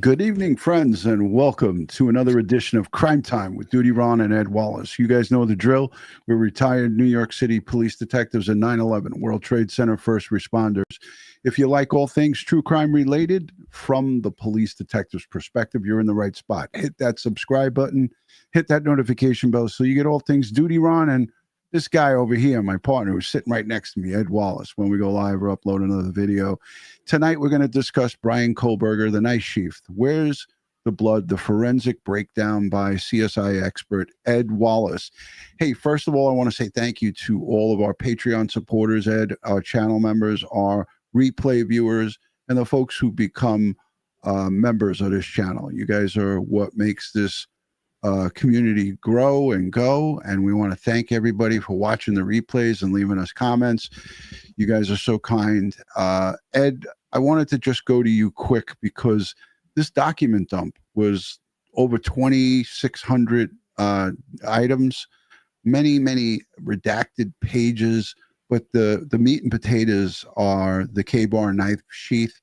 Good evening, friends, and welcome to another edition of Crime Time with DutyRon and Ed Wallace. You guys know the drill. We're retired New York City police detectives and 9/11 World Trade Center first responders. If you like all things true crime related from the police detective's perspective, you're in the right spot. Hit that subscribe button, hit that notification bell so you get all things DutyRon and this guy over here, my partner, who's sitting right next to me, Ed Wallace. When we go live or upload another video. Tonight, we're going to discuss Bryan Kohberger, the Knife Sheath. Where's the blood? The forensic breakdown by CSI expert Ed Wallace. Hey, first of all, I want to say thank you to all of our Patreon supporters, Ed, our channel members, our replay viewers, and the folks who become members of this channel. You guys are what makes this community grow and go, and we want to thank everybody for watching the replays and leaving us comments. You guys are so kind. Ed, I wanted to just go to you quick because this document dump was over 2,600 items, many redacted pages, but the meat and potatoes are the K-bar knife sheath.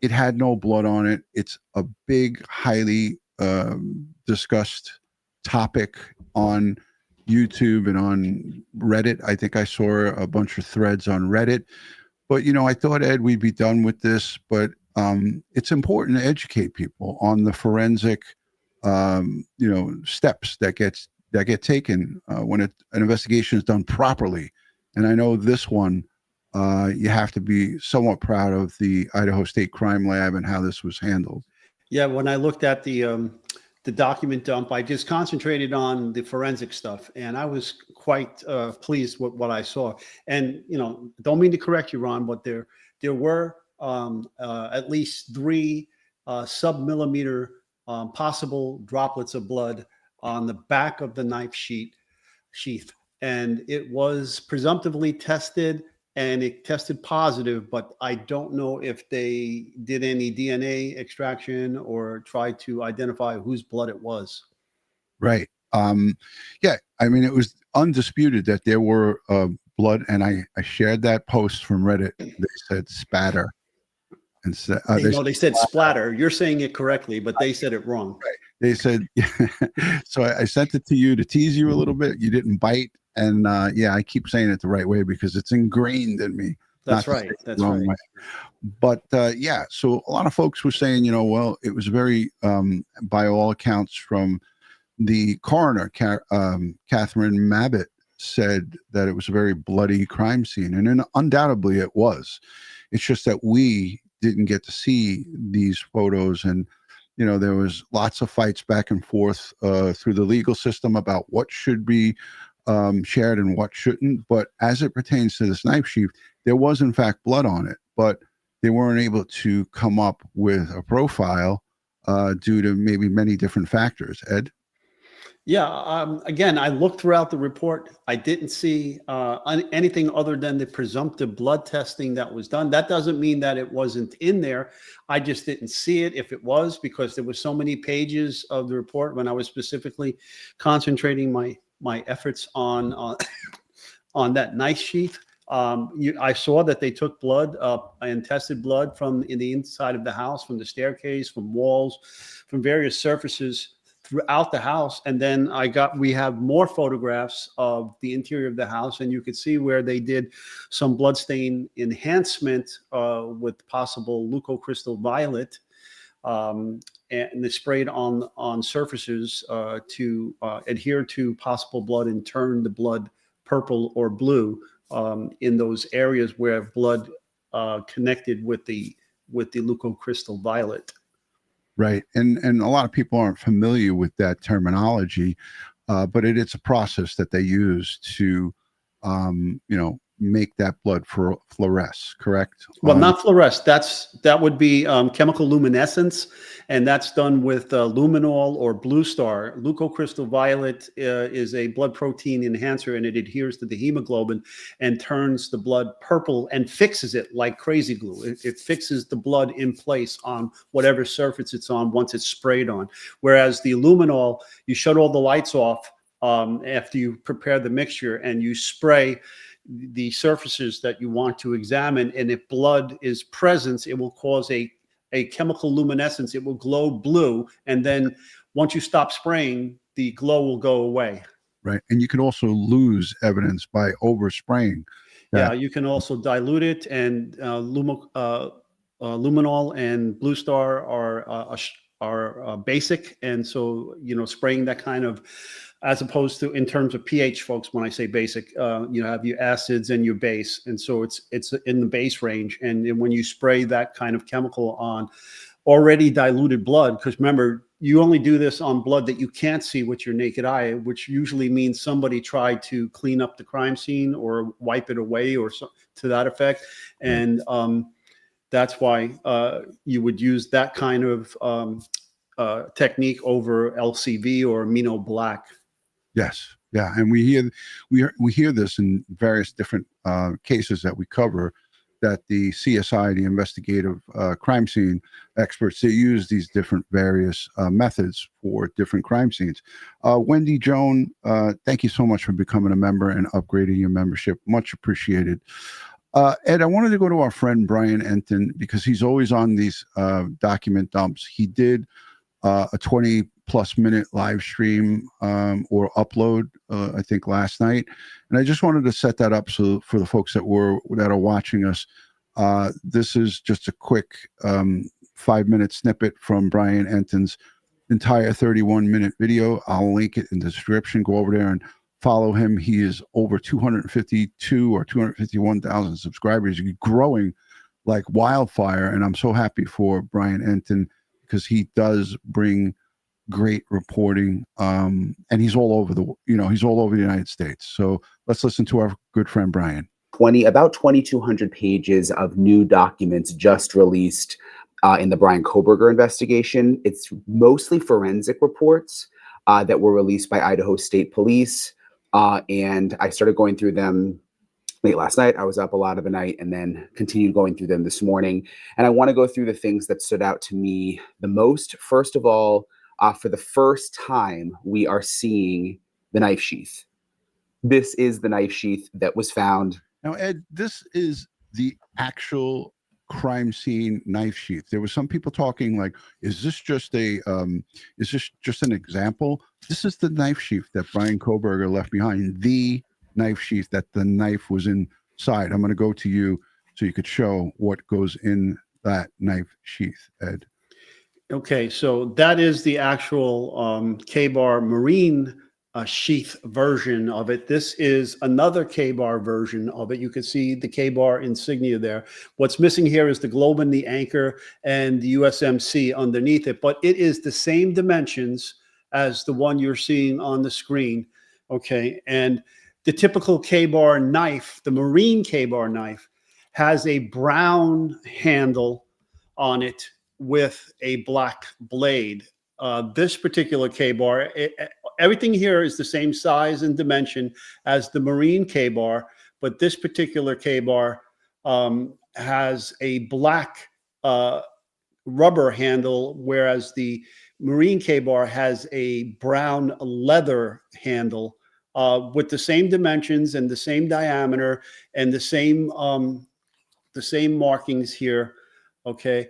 It had no blood on it. It's a big, highly discussed topic on YouTube and on Reddit. I think I saw a bunch of threads on Reddit, but I thought, Ed, we'd be done with this, but it's important to educate people on the forensic steps that get taken when an investigation is done properly. And I know this one, you have to be somewhat proud of the Idaho State Crime Lab and how this was handled. Yeah, when I looked at the document dump, I just concentrated on the forensic stuff, and I was quite pleased with what I saw. And don't mean to correct you, Ron, but there were at least 3 sub-millimeter possible droplets of blood on the back of the knife sheath, and it was presumptively tested. And it tested positive, but I don't know if they did any DNA extraction or tried to identify whose blood it was. Right. Yeah, I mean, it was undisputed that there were blood, and I shared that post from Reddit. They said spatter. And they said splatter. You're saying it correctly, but they said it wrong. Right. They said, so I sent it to you to tease you a little bit. You didn't bite. And yeah, I keep saying it the right way because it's ingrained in me. That's right. That's right. Way. But yeah, so a lot of folks were saying, well, it was very, by all accounts, from the coroner, Catherine Mabbitt, said that it was a very bloody crime scene. And undoubtedly it was. It's just that we didn't get to see these photos. And, there was lots of fights back and forth through the legal system about what should be shared and what shouldn't. But as it pertains to this knife sheath, there was in fact blood on it, but they weren't able to come up with a profile due to maybe many different factors. Ed? Yeah. Again, I looked throughout the report. I didn't see anything other than the presumptive blood testing that was done. That doesn't mean that it wasn't in there. I just didn't see it if it was, because there were so many pages of the report when I was specifically concentrating my efforts on that knife sheath. I saw that they took blood and tested blood from in the inside of the house, from the staircase, from walls, from various surfaces throughout the house. And then we have more photographs of the interior of the house, and you could see where they did some bloodstain enhancement with possible leucocrystal violet, and they sprayed on surfaces to adhere to possible blood and turn the blood purple or blue in those areas where blood connected with the leucocrystal violet. Right. And a lot of people aren't familiar with that terminology, but it's a process that they use to, make that blood fluoresce, correct? Well, not fluoresce. That would be chemical luminescence, and that's done with luminol or blue star. Leucocrystal violet is a blood protein enhancer, and it adheres to the hemoglobin and turns the blood purple and fixes it like crazy glue. It fixes the blood in place on whatever surface it's on once it's sprayed on. Whereas the luminol, you shut all the lights off after you prepare the mixture, and you spray the surfaces that you want to examine, and if blood is present, it will cause a a chemical luminescence. It will glow blue, and then once you stop spraying, the glow will go away. Right. And you can also lose evidence by overspraying. Yeah, you can also dilute it, and luminol and Blue Star are basic, and so spraying that kind of, as opposed to in terms of pH, folks. When I say basic, you have your acids and your base, and so it's in the base range. And when you spray that kind of chemical on already diluted blood, because remember, you only do this on blood that you can't see with your naked eye, which usually means somebody tried to clean up the crime scene or wipe it away or so, to that effect. And that's why you would use that kind of technique over LCV or amino black. Yes. Yeah. And we hear this in various different cases that we cover, that the CSI, the investigative crime scene experts, they use these different various methods for different crime scenes. Wendy Joan, thank you so much for becoming a member and upgrading your membership. Much appreciated. Ed, I wanted to go to our friend Bryan Enton, because he's always on these document dumps. He did a 20+ minute live stream or upload, I think last night. And I just wanted to set that up so for the folks that are watching us, this is just a quick 5-minute snippet from Bryan Enton's entire 31-minute video. I'll link it in the description. Go over there and follow him. He is over 252 or 251,000 subscribers. He's growing like wildfire. And I'm so happy for Bryan Enton, because he does bring great reporting, and he's all over the United States. So let's listen to our good friend Bryan. About 2,200 pages of new documents just released in the Bryan Kohberger investigation. It's mostly forensic reports that were released by Idaho State Police, and I started going through them late last night. I was up a lot of the night and then continued going through them this morning. And I want to go through the things that stood out to me the most. First of all, for the first time, we are seeing the knife sheath. This is the knife sheath that was found. Now, Ed, this is the actual crime scene knife sheath. There were some people talking like, is this just an example? This is the knife sheath that Bryan Kohberger left behind, the knife sheath that the knife was inside. I'm going to go to you so you could show what goes in that knife sheath, Ed. Okay, so that is the actual K-bar Marine sheath version of it. This is another K-bar version of it. You can see the K-bar insignia there. What's missing here is the globe and the anchor and the USMC underneath it, but it is the same dimensions as the one you're seeing on the screen. Okay, and the typical K-bar knife, the Marine K-bar knife, has a brown handle on it with a black blade. This particular K-bar, everything here is the same size and dimension as the Marine K-bar, but this particular K-bar has a black rubber handle, whereas the Marine K-bar has a brown leather handle with the same dimensions and the same diameter and the same markings here. Okay.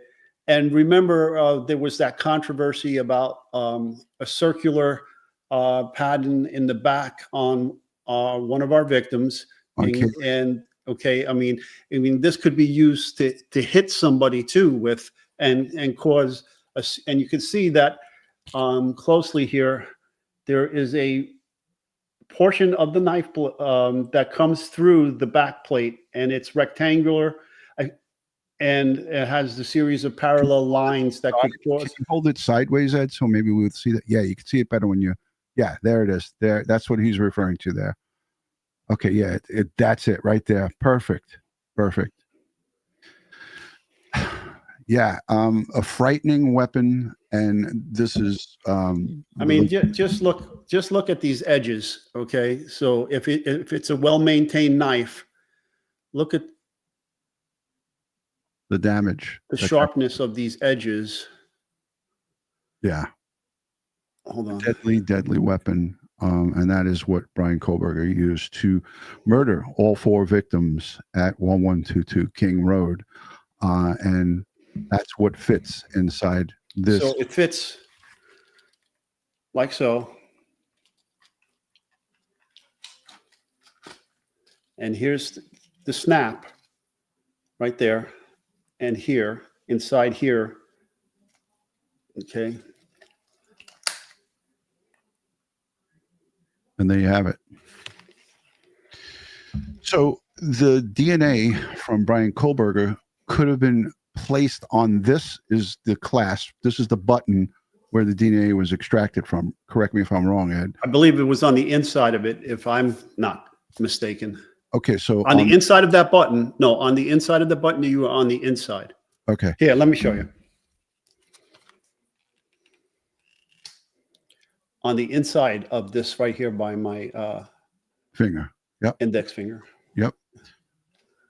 And remember, there was that controversy about a circular pattern in the back on one of our victims. Okay. And okay, I mean, this could be used to hit somebody too with and cause and you can see that closely here. There is a portion of the knife that comes through the back plate, and it's rectangular. And it has the series of parallel lines that could cause. Can you hold it sideways, Ed, so maybe we would see that? Yeah, you can see it better when you. Yeah, there it is. There, that's what he's referring to there. Okay, yeah, that's it right there. Perfect. Yeah, a frightening weapon, and this is. I mean, just look at these edges. Okay, so if it's a well-maintained knife, look at the damage, the sharpness of these edges. Yeah. Hold on. Deadly weapon. And that is what Bryan Kohberger used to murder all 4 victims at 1122 King Road. And That's what fits inside this. So it fits like so. And here's the snap right there. And here, inside here. Okay. And there you have it. So the DNA from Bryan Kohberger could have been placed on this is the clasp. This is the button where the DNA was extracted from. Correct me if I'm wrong, Ed. I believe it was on the inside of it, if I'm not mistaken. Okay, so On the inside of that button. No, on the inside of the button, you were on the inside. okay. Here, let me show you. On the inside of this right here by my Finger. Yep. index finger. Yep.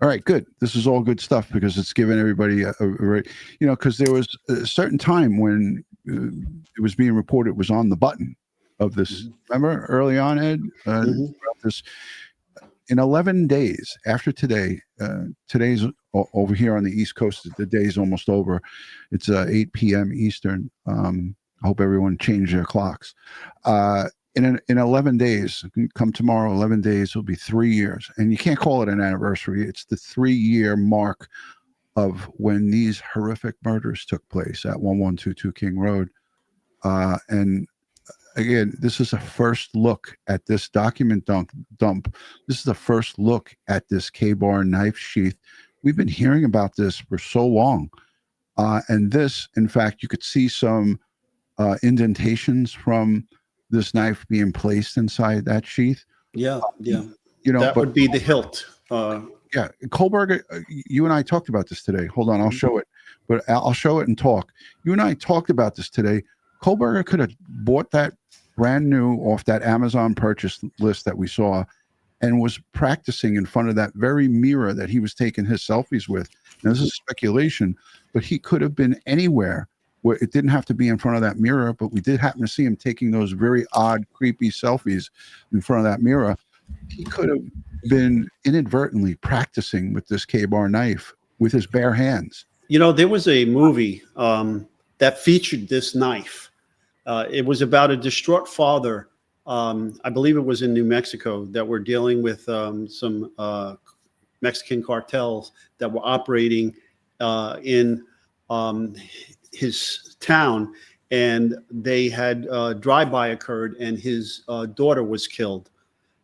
All right, good. This is all good stuff because it's given everybody a very, because there was a certain time when it was being reported it was on the button of this. Remember early on, Ed? This in 11 days after today. Today's over here on the East Coast. The day's almost over. It's 8 p.m. Eastern. I hope everyone changed their clocks. In 11 days, come tomorrow, 11 days, will be 3 years. And you can't call it an anniversary. It's the 3-year mark of when these horrific murders took place at 1122 King Road. And again, this is a first look at this document dump. This is the first look at this K-bar knife sheath. We've been hearing about this for so long. And this, in fact, you could see some indentations from this knife being placed inside that sheath. Yeah, yeah. That would be the hilt. Yeah, Kohberger, you and I talked about this today. Hold on, I'll show it. But I'll show it and talk. You and I talked about this today. Kohberger could have bought that brand new off that Amazon purchase list that we saw and was practicing in front of that very mirror that he was taking his selfies with. Now, this is speculation, but he could have been anywhere where it didn't have to be in front of that mirror, but we did happen to see him taking those very odd, creepy selfies in front of that mirror. He could have been inadvertently practicing with this K-bar knife with his bare hands. There was a movie that featured this knife. It was about a distraught father. I believe it was in New Mexico that were dealing with some Mexican cartels that were operating in his town, and they had drive-by occurred, and his daughter was killed,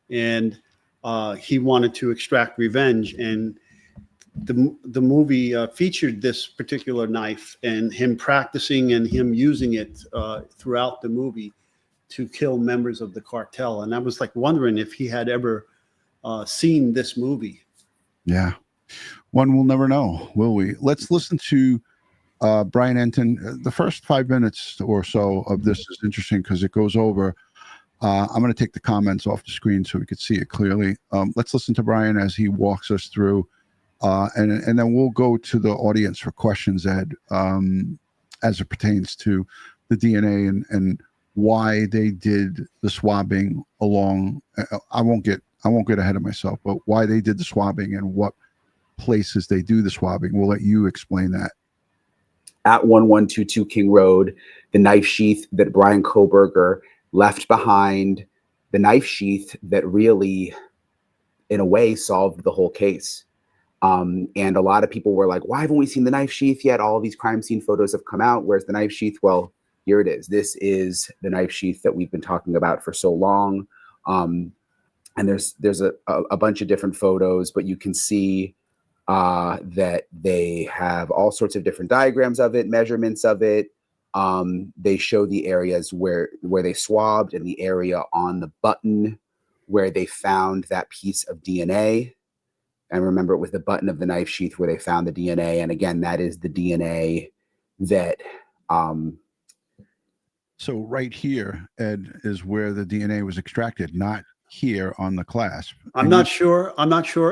and he wanted to extract revenge. And the movie featured this particular knife and him practicing and him using it throughout the movie to kill members of the cartel. And I was like wondering if he had ever seen this movie. Yeah, one will never know, will we? Let's listen to Brian Enton. The first 5 minutes or so of this is interesting because it goes over. I'm going to take the comments off the screen so we could see it clearly. Let's listen to Brian as he walks us through, and then we'll go to the audience for questions, Ed, as it pertains to the DNA and why they did the swabbing along. I won't get ahead of myself, but why they did the swabbing and what places they do the swabbing. We'll let you explain that. At 1122 King Road, the knife sheath that Bryan Kohberger left behind, the knife sheath that really, in a way, solved the whole case. And a lot of people were like, why haven't we seen the knife sheath yet? All these crime scene photos have come out. Where's the knife sheath? Well, here it is. This is the knife sheath that we've been talking about for so long. And there's a bunch of different photos, but you can see that they have all sorts of different diagrams of it, measurements of it. They show the areas where they swabbed and the area on the button where they found that piece of DNA. And remember, it was the button of the knife sheath where they found the DNA. And again, that is the DNA that... So right here, Ed, is where the DNA was extracted, not here on the clasp. I'm not sure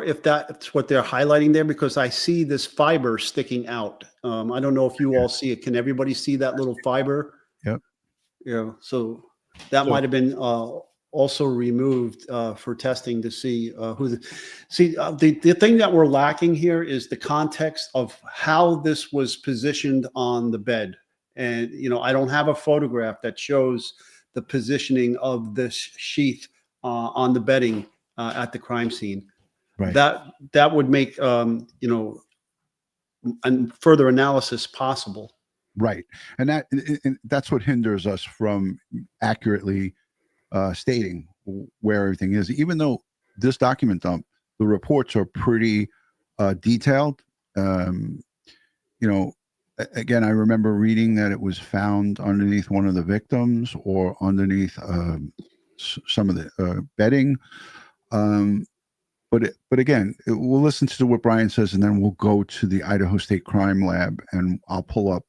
if that's what they're highlighting there, because I see this fiber sticking out. I don't know if you all see it. Can everybody see that little fiber? Yep. Yeah. So that might have been also removed for testing to see the thing that we're lacking here is the context of how this was positioned on the bed. And, I don't have a photograph that shows the positioning of this sheath on the bedding at the crime scene. Right. That would make, further analysis possible. Right. And that's what hinders us from accurately stating where everything is. Even though this document dump, the reports are pretty detailed. Again, I remember reading that it was found underneath one of the victims or underneath some of the bedding. But again, we'll listen to what Bryan says, and then we'll go to the Idaho State Crime Lab, and I'll pull up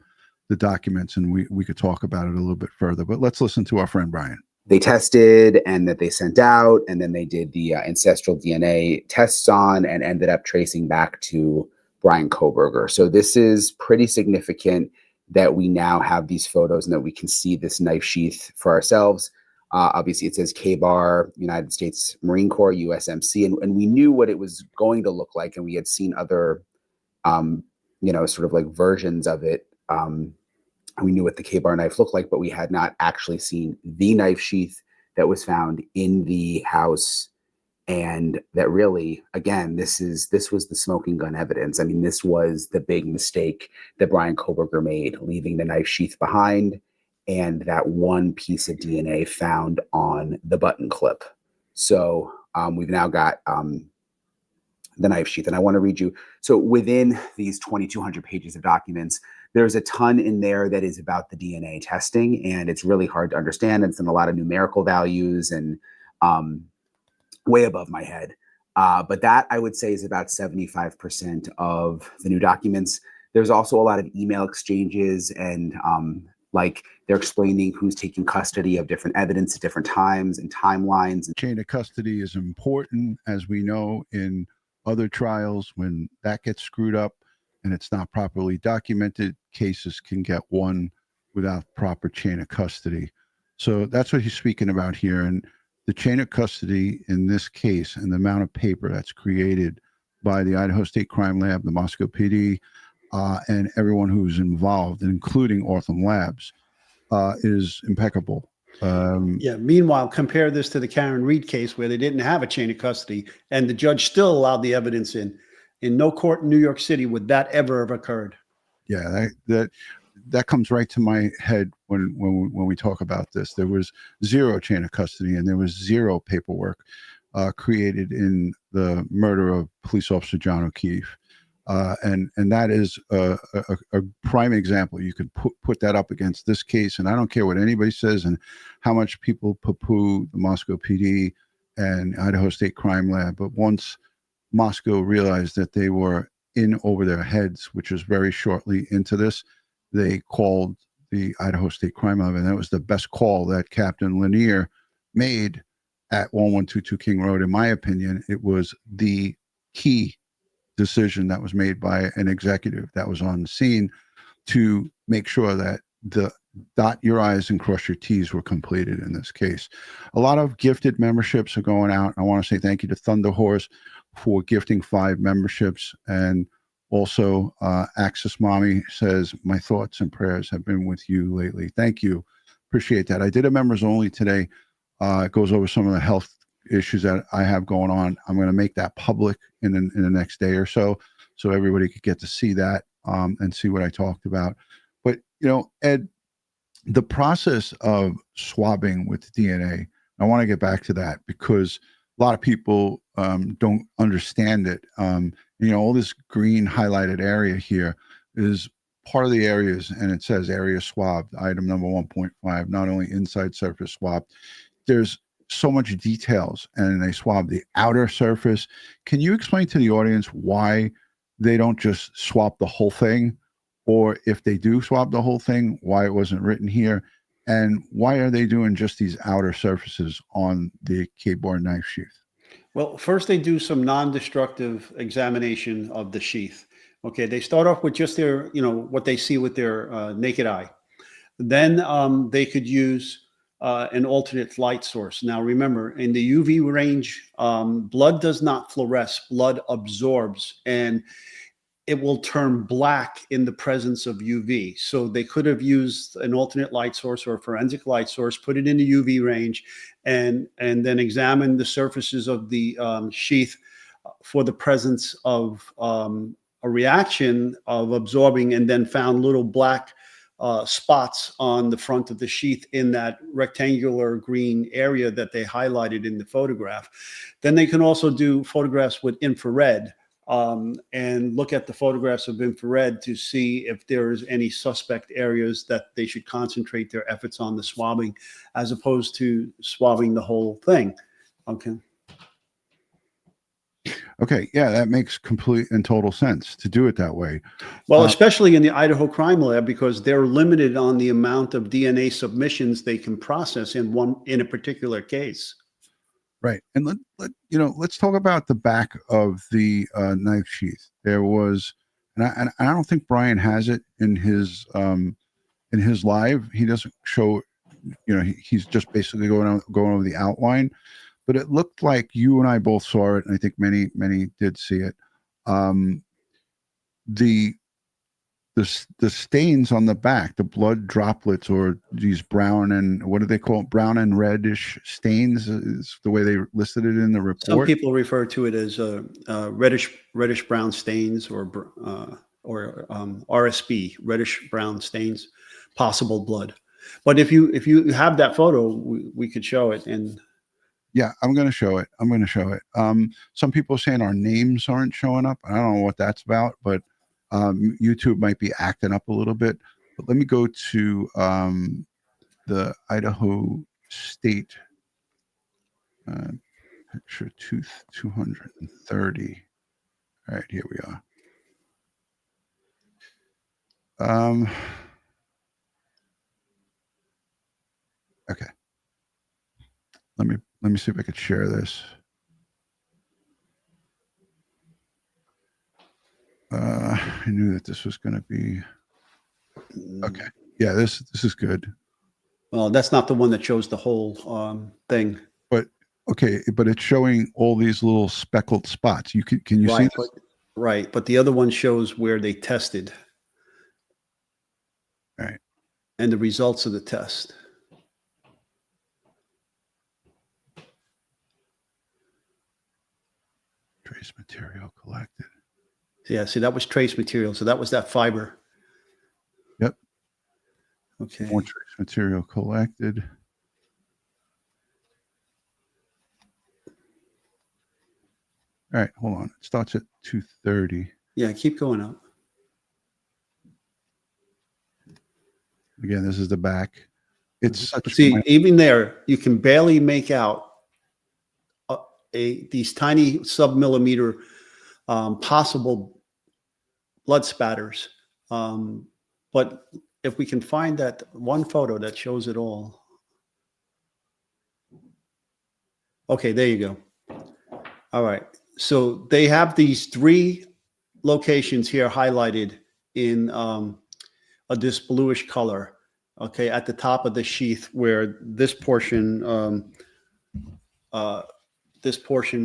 the documents, and we could talk about it a little bit further. But let's listen to our friend Bryan. They tested and that they sent out, and then they did the ancestral DNA tests on and ended up tracing back to Bryan Kohberger. So this is pretty significant that we now have these photos and that we can see this knife sheath for ourselves. Obviously, it says KBAR, United States Marine Corps, USMC, and we knew what it was going to look like, and we had seen other, sort of like versions of it. We knew what the KBAR knife looked like, but we had not actually seen the knife sheath that was found in the house. And that really, again, this was the smoking gun evidence. I mean, this was the big mistake that Bryan Kohberger made, leaving the knife sheath behind and that one piece of DNA found on the button clip. So we've now got the knife sheath, and I want to read you. So within these 2,200 pages of documents, there's a ton in there that is about the DNA testing, and it's really hard to understand. It's in a lot of numerical values and way above my head. But that, I would say, is about 75% of the new documents. There's also a lot of email exchanges and like they're explaining who's taking custody of different evidence at different times and timelines. Chain of custody is important, as we know in other trials. When that gets screwed up and it's not properly documented, cases can get won without proper chain of custody. So that's what he's speaking about here. And the chain of custody in this case and the amount of paper that's created by the Idaho State Crime Lab, the Moscow PD, and everyone who's involved, including Ortham Labs, is impeccable. Meanwhile, compare this to the Karen Reed case where they didn't have a chain of custody and the judge still allowed the evidence in. In no court in New York City would that ever have occurred. Yeah, that comes right to my head when we talk about this. There was zero chain of custody and there was zero paperwork created in the murder of police officer John O'Keefe. And that is a prime example. You could put that up against this case, and I don't care what anybody says and how much people poo-poo the Moscow PD and Idaho State Crime Lab. But once Moscow realized that they were in over their heads, which was very shortly into this, they called the Idaho State Crime Lab, and that was the best call that Captain Lanier made at 1122 King Road. In my opinion, it was the key decision that was made by an executive that was on the scene to make sure that the dot your I's and cross your T's were completed in this case. A lot of gifted memberships are going out. I want to say thank you to Thunder Horse for gifting 5 memberships. And also Axis Mommy says, my thoughts and prayers have been with you lately. Thank you. Appreciate that. I did a members only today. It goes over some of the health issues that I have going on. I'm going to make that public in the next day or so everybody could get to see that and see what I talked about. But, Ed, the process of swabbing with DNA, I want to get back to that because a lot of people don't understand it. All this green highlighted area here is part of the areas, and it says area swabbed, item number 1.5, not only inside surface swabbed. There's so much details, and they swab the outer surface. Can you explain to the audience why they don't just swap the whole thing, or if they do swab the whole thing, why it wasn't written here, and why are they doing just these outer surfaces on the KBAR knife sheath? Well, first they do some non-destructive examination of the sheath. Okay, they start off with just their, what they see with their naked eye. Then they could use an alternate light source. Now, remember, in the UV range, blood does not fluoresce, blood absorbs, and it will turn black in the presence of UV. So they could have used an alternate light source or a forensic light source, put it in the UV range, and then examine the surfaces of the sheath for the presence of a reaction of absorbing, and then found little black spots on the front of the sheath in that rectangular green area that they highlighted in the photograph. Then they can also do photographs with infrared and look at the photographs of infrared to see if there's any suspect areas that they should concentrate their efforts on the swabbing, as opposed to swabbing the whole thing. Okay. Okay, yeah, that makes complete and total sense to do it that way. Well, especially in the Idaho Crime Lab, because they're limited on the amount of DNA submissions they can process in a particular case. Right, and let's talk about the back of the knife sheath. There was, and I don't think Bryan has it in his live. He doesn't show, he's just basically going over the outline. But it looked like you and I both saw it, and I think many did see it. The stains on the back, the blood droplets, or these brown and what do they call it? Brown and reddish stains is the way they listed it in the report. Some people refer to it as reddish brown stains, or RSB, reddish brown stains, possible blood. But if you have that photo, we could show it. And yeah, I'm going to show it. Some people are saying our names aren't showing up. I don't know what that's about, but YouTube might be acting up a little bit. But let me go to the Idaho State picture 230. All right, here we are. Okay. Let me see if I could share this. I knew that this was going to be okay. Yeah, this is good. Well, that's not the one that shows the whole thing. But okay, but it's showing all these little speckled spots. Can you see this? Right, but the other one shows where they tested. Right. And the results of the test. Trace material collected. Yeah, see, that was trace material. So that was that fiber. Yep. Okay. More trace material collected. All right, hold on. It starts at 230. Yeah, keep going up. Again, this is the back. It's such. See, even there, you can barely make out these tiny sub-millimeter possible blood spatters. But if we can find that one photo that shows it all. Okay, there you go. All right. So they have these 3 locations here highlighted in this bluish color. Okay, at the top of the sheath, where this portion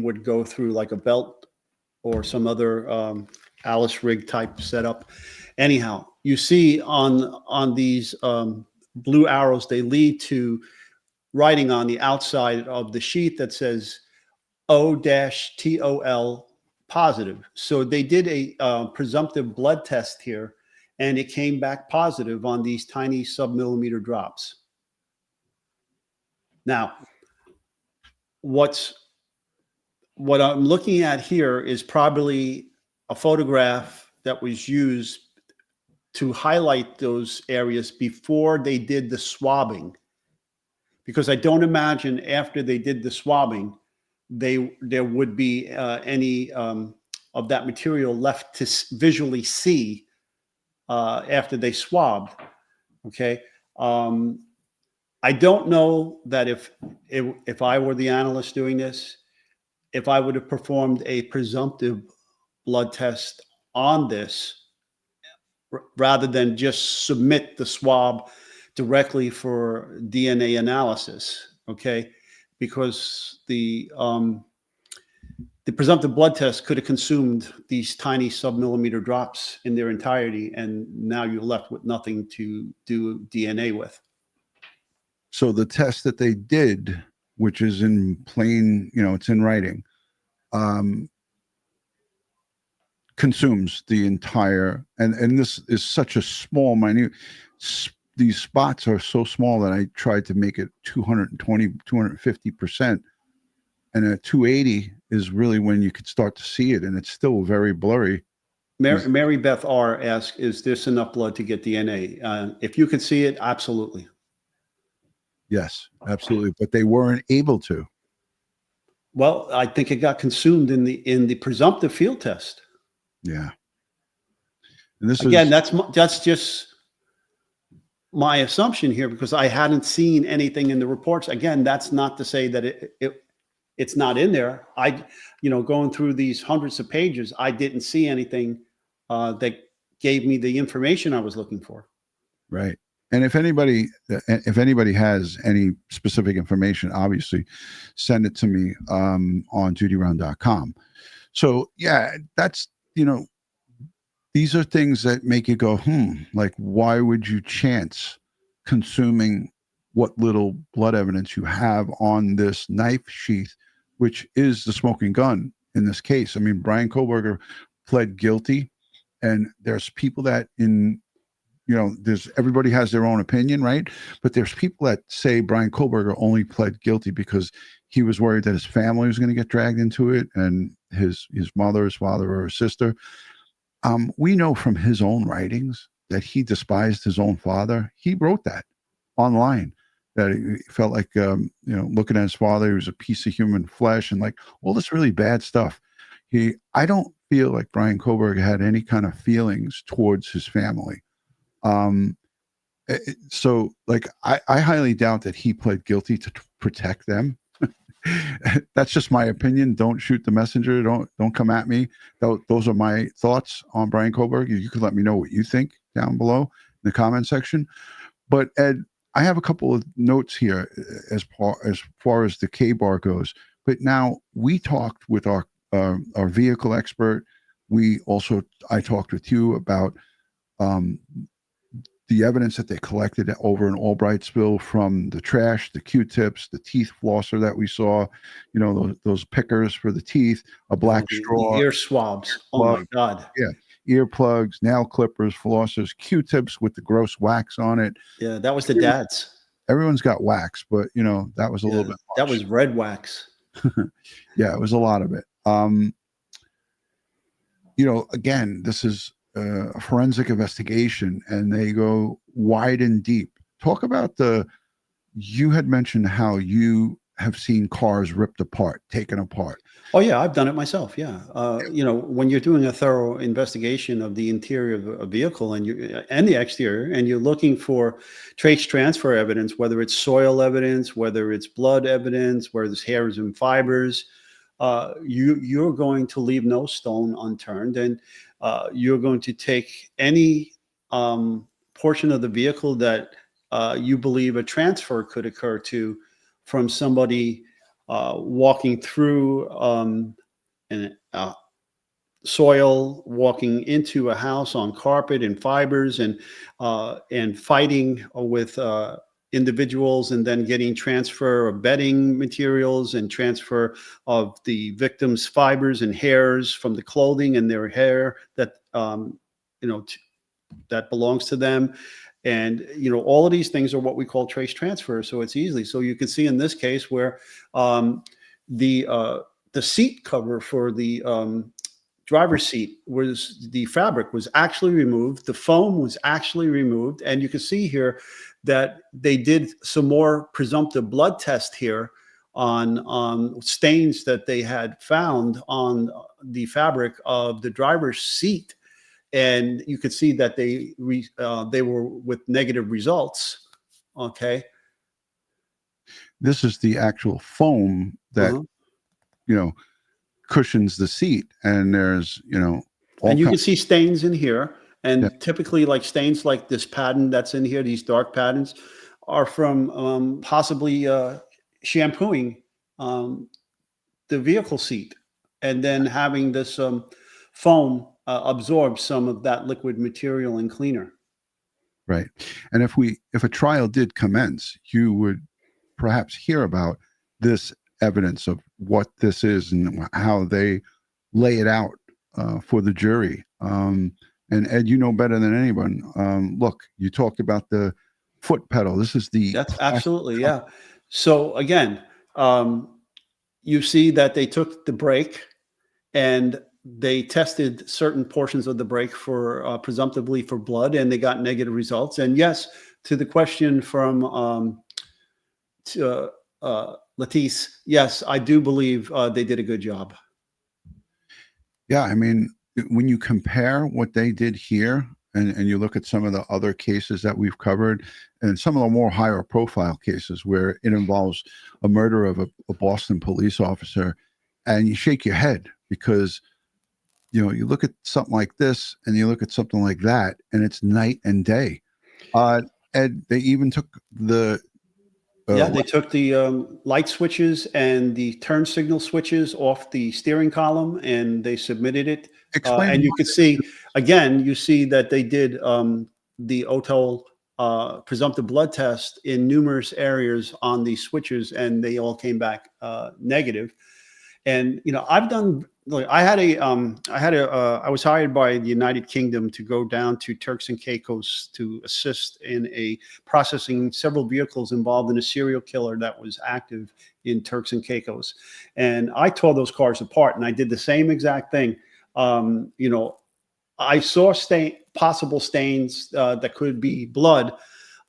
would go through like a belt or some other Alice rig type setup. Anyhow, you see on these blue arrows, they lead to writing on the outside of the sheath that says O-TOL positive. So they did a presumptive blood test here, and it came back positive on these tiny sub-millimeter drops. Now, what I'm looking at here is probably a photograph that was used to highlight those areas before they did the swabbing. Because I don't imagine after they did the swabbing, there would be any of that material left to visually see after they swabbed. Okay. I don't know that if I were the analyst doing this, if I would have performed a presumptive blood test on this rather than just submit the swab directly for DNA analysis, okay? Because the presumptive blood test could have consumed these tiny sub-millimeter drops in their entirety, and now you're left with nothing to do DNA with. So the test that they did, which is in plain, it's in writing, consumes the entire, and this is such a small, minute, these spots are so small that I tried to make it 220, 250%. And at 280 is really when you could start to see it, and it's still very blurry. Mary Beth R. asked, is this enough blood to get DNA? If you could see it, absolutely. Yes, absolutely. But they weren't able to. Well, I think it got consumed in the presumptive field test. Yeah. And this again, is, that's just my assumption here, because I hadn't seen anything in the reports. Again, that's not to say that it's not in there. Going through these hundreds of pages, I didn't see anything that gave me the information I was looking for. right. And if anybody has any specific information, obviously send it to me on DutyRon.com. So yeah, that's, these are things that make you go, like, why would you chance consuming what little blood evidence you have on this knife sheath, which is the smoking gun in this case? I mean, Bryan Kohberger pled guilty, and there's people that everybody has their own opinion, right? But there's people that say Bryan Kohberger only pled guilty because he was worried that his family was going to get dragged into it, and his mother, his father, or his sister. We know from his own writings that he despised his own father. He wrote that online, that he felt like, looking at his father, he was a piece of human flesh, and like all this really bad stuff. I don't feel like Bryan Kohberger had any kind of feelings towards his family. So like, I highly doubt that he pled guilty to protect them. That's just my opinion. Don't shoot the messenger. Don't come at me. Those are my thoughts on Bryan Kohberger. You can let me know what you think down below in the comment section. But Ed, I have a couple of notes here as far as the K-bar goes. But now we talked with our vehicle expert. I talked with you about the evidence that they collected over in Albrightsville from the trash, the Q-tips, the teeth flosser that we saw, those pickers for the teeth, a black straw, ear swabs. Oh my God. Yeah. Earplugs, nail clippers, flossers, Q-tips with the gross wax on it. Yeah, that was the dad's. Everyone's got wax, but that was a little bit much. That was red wax. Yeah, it was a lot of it. Again, this is a forensic investigation, and they go wide and deep. Talk about you had mentioned how you have seen cars ripped apart, taken apart. Oh yeah, I've done it myself. Yeah. When you're doing a thorough investigation of the interior of a vehicle and the exterior, and you're looking for trace transfer evidence, whether it's soil evidence, whether it's blood evidence, whether there's hairs and fibers, you're going to leave no stone unturned, and you're going to take any portion of the vehicle that you believe a transfer could occur to from somebody walking through soil, walking into a house on carpet and fibers, and fighting with individuals, and then getting transfer of bedding materials and transfer of the victim's fibers and hairs from the clothing and their hair that that belongs to them. And all of these things are what we call trace transfer. So it's easily. So you can see in this case where the seat cover for the driver's seat the fabric was actually removed. The foam was actually removed. And you can see here that they did some more presumptive blood test here on stains that they had found on the fabric of the driver's seat. And you could see that they were with negative results. Okay. This is the actual foam that, cushions the seat. And there's, and you can see stains in here. And Yeah. typically, like stains like this pattern that's in here, these dark patterns, are from possibly shampooing the vehicle seat, and then having this foam absorb some of that liquid material and cleaner. Right. And if a trial did commence, you would perhaps hear about this evidence of what this is and how they lay it out for the jury. And Ed, you know better than anyone. Look, you talked about the foot pedal. This is the That's absolutely, yeah. So again, you see that they took the brake and they tested certain portions of the brake for presumptively for blood, and they got negative results. And yes, to the question from Latisse, yes, I do believe they did a good job. Yeah, I mean, when you compare what they did here and you look at some of the other cases that we've covered and some of the more higher profile cases where it involves a murder of a Boston police officer, and you shake your head because, you know, you look at something like this and you look at something like that, and it's night and day. And they even took the Yeah, they took the light switches and the turn signal switches off the steering column, and they submitted it. explain And you could see, again, you see that they did the OTOL presumptive blood test in numerous areas on these switches, and they all came back negative. And you know, I've done. Like, I was hired by the United Kingdom to go down to Turks and Caicos to assist in a processing several vehicles involved in a serial killer that was active in Turks and Caicos. And I tore those cars apart, and I did the same exact thing. You know, I saw possible stains that could be blood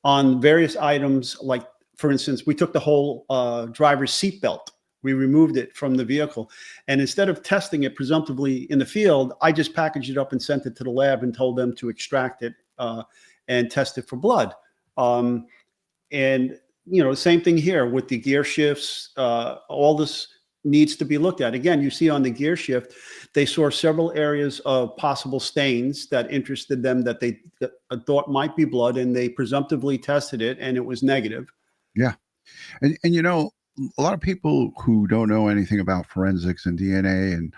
on various items. Like, for instance, we took the whole driver's seatbelt. We removed it from the vehicle. And instead of testing it presumptively in the field, I just packaged it up and sent it to the lab and told them to extract it and test it for blood. And, you know, the same thing here with the gear shifts. All this needs to be looked at. Again, you see on the gear shift, they saw several areas of possible stains that interested them that they thought might be blood, and they presumptively tested it, and it was negative. Yeah. And you know, a lot of people who don't know anything about forensics and DNA and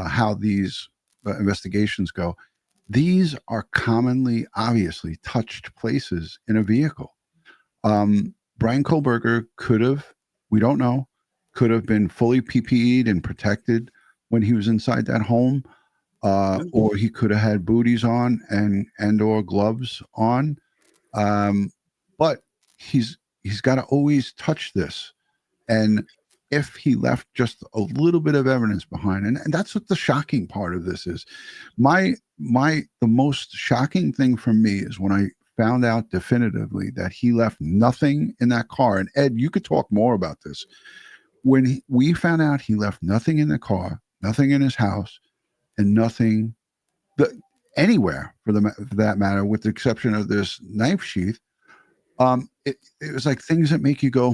how these investigations go, these are commonly, obviously, touched places in a vehicle. Bryan Kohberger could have, we don't know, could have been fully PPE'd and protected when he was inside that home, or he could have had booties on and or gloves on. But he's got to always touch this. And if he left just a little bit of evidence behind, and that's what the shocking part of this is. The most shocking thing for me is when I found out definitively that he left nothing in that car. And Ed, you could talk more about this. When we found out he left nothing in the car, nothing in his house, and nothing anywhere for that matter, with the exception of this knife sheath, it was like things that make you go,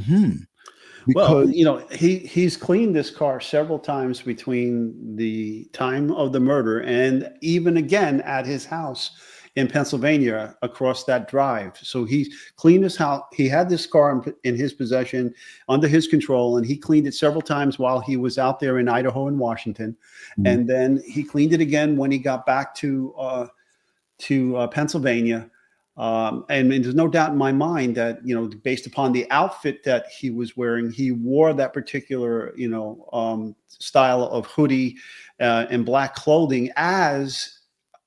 Because, well, you know, he's cleaned this car several times between the time of the murder and even again at his house in Pennsylvania across that drive. So he cleaned his house. He had this car in his possession, under his control, and he cleaned it several times while he was out there in Idaho and Washington. And then he cleaned it again when he got back to Pennsylvania. And there's no doubt in my mind that, you know, based upon the outfit that he was wearing, he wore that particular, you know, style of hoodie and black clothing as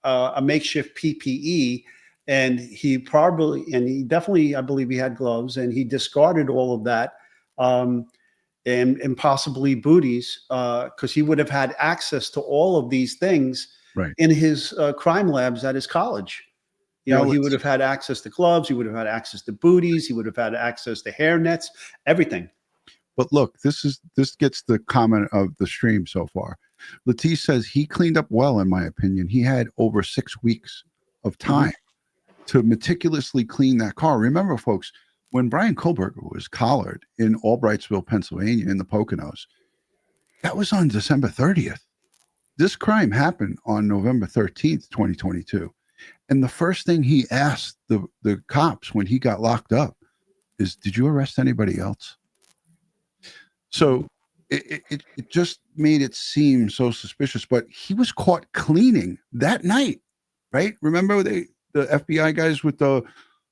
a makeshift PPE. And he definitely, I believe he had gloves, and he discarded all of that and possibly booties because he would have had access to all of these things in his crime labs at his college. You know, he would have had access to gloves. He would have had access to booties. He would have had access to hair nets, everything. But look, this gets the comment of the stream so far. Latisse says he cleaned up well, in my opinion. He had over 6 weeks of time to meticulously clean that car. Remember, folks, when Bryan Kohberger was collared in Albrightsville, Pennsylvania, in the Poconos, that was on December 30th. This crime happened on November 13th, 2022. And the first thing he asked the cops when he got locked up is, "Did you arrest anybody else?" So it just made it seem so suspicious. But he was caught cleaning that night, right? Remember the FBI guys with those,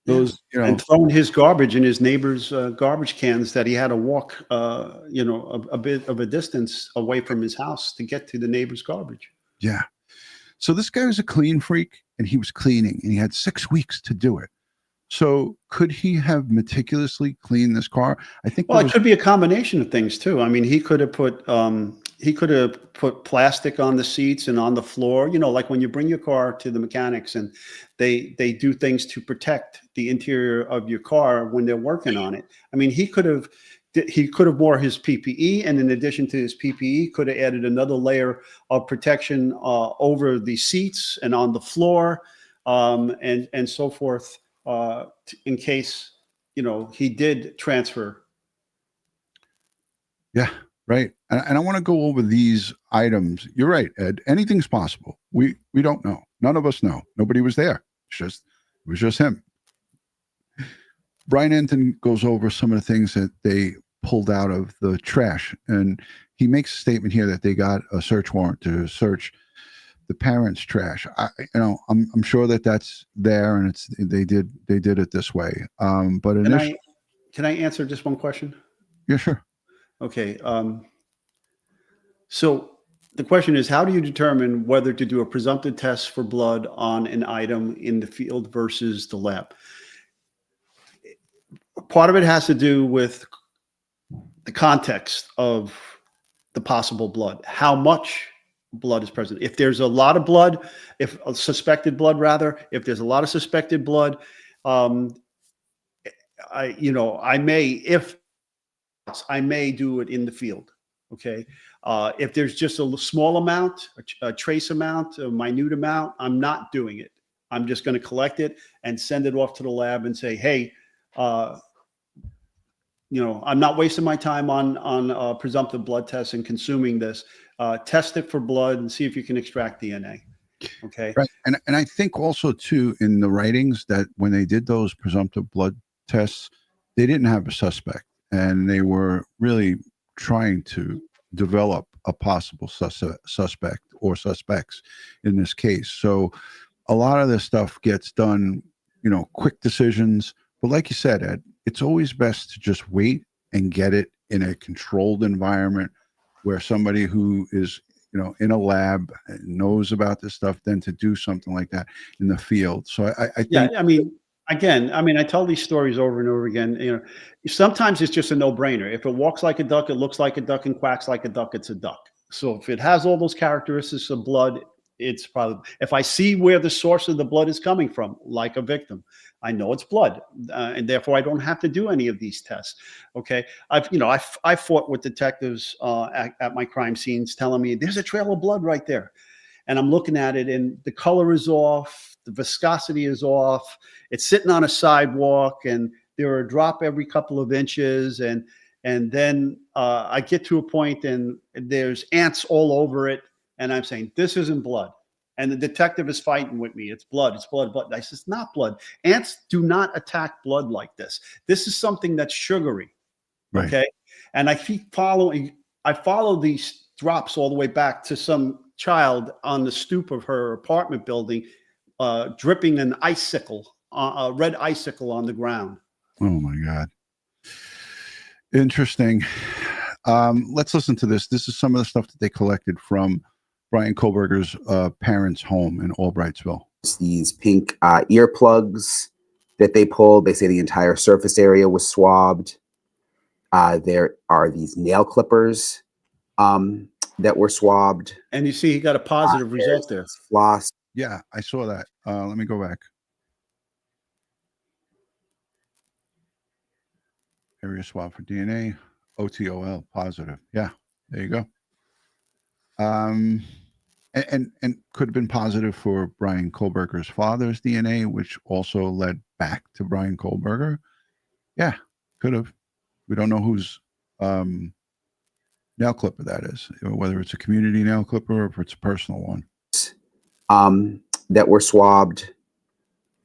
you know, and throwing his garbage in his neighbor's garbage cans that he had to walk, a bit of a distance away from his house to get to the neighbor's garbage. yeah. So this guy was a clean freak, and he was cleaning, and he had 6 weeks to do it. So could he have meticulously cleaned this car? I think. Well, it could be a combination of things too. I mean, he could have put plastic on the seats and on the floor. You know, like when you bring your car to the mechanics and they do things to protect the interior of your car when they're working on it. I mean, he could have wore his PPE, and in addition to his PPE, could have added another layer of protection over the seats and on the floor, and so forth, in case, you know, he did transfer. Yeah, right. And I want to go over these items. You're right, Ed. Anything's possible. We don't know. None of us know. Nobody was there. It was just him. Brian Anton goes over some of the things that they pulled out of the trash, and he makes a statement here that they got a search warrant to search the parents' trash. I'm sure that's there, and they did it this way. But initially, can I answer just one question? Yeah, sure. Okay. So the question is, how do you determine whether to do a presumptive test for blood on an item in the field versus the lab? Part of it has to do with the context of the possible blood, how much blood is present. If there's a lot of blood, if suspected blood, rather, if there's a lot of suspected blood, I may do it in the field. Okay. If there's just a small amount, a trace amount, a minute amount, I'm not doing it. I'm just going to collect it and send it off to the lab and say, hey, I'm not wasting my time on presumptive blood tests and consuming this. Test it for blood and see if you can extract DNA. Okay. Right. And I think also too, in the writings, that when they did those presumptive blood tests, they didn't have a suspect, and they were really trying to develop a possible suspect or suspects in this case. So a lot of this stuff gets done, quick decisions. But like you said, Ed, it's always best to just wait and get it in a controlled environment where somebody who is, in a lab knows about this stuff, than to do something like that in the field. So I think. Yeah, I tell these stories over and over again. Sometimes it's just a no-brainer. If it walks like a duck, it looks like a duck, and quacks like a duck, it's a duck. So if it has all those characteristics of blood, it's probably. If I see where the source of the blood is coming from, like a victim, I know it's blood, and therefore I don't have to do any of these tests. Okay, I fought with detectives at my crime scenes, telling me there's a trail of blood right there, and I'm looking at it, and the color is off, the viscosity is off. It's sitting on a sidewalk, and there are a drop every couple of inches, and then I get to a point, and there's ants all over it, and I'm saying, this isn't blood. And the detective is fighting with me. It's blood. It's blood. Blood. I said, it's not blood. Ants do not attack blood like this. This is something that's sugary. Right. Okay. And I keep following. I follow these drops all the way back to some child on the stoop of her apartment building, dripping an icicle, a red icicle on the ground. Oh my God. Interesting. Let's listen to this. This is some of the stuff that they collected from Bryan Kohberger's parents' home in Albrightsville. These pink earplugs that they pulled. They say the entire surface area was swabbed. There are these nail clippers that were swabbed. And you see, he got a positive result there. Floss. Yeah, I saw that. Let me go back. Area swab for DNA, OTOL positive. Yeah, there you go. And could have been positive for Bryan Kohberger's father's DNA, which also led back to Bryan Kohberger. Yeah, could have. We don't know whose nail clipper that is, whether it's a community nail clipper or if it's a personal one. That were swabbed.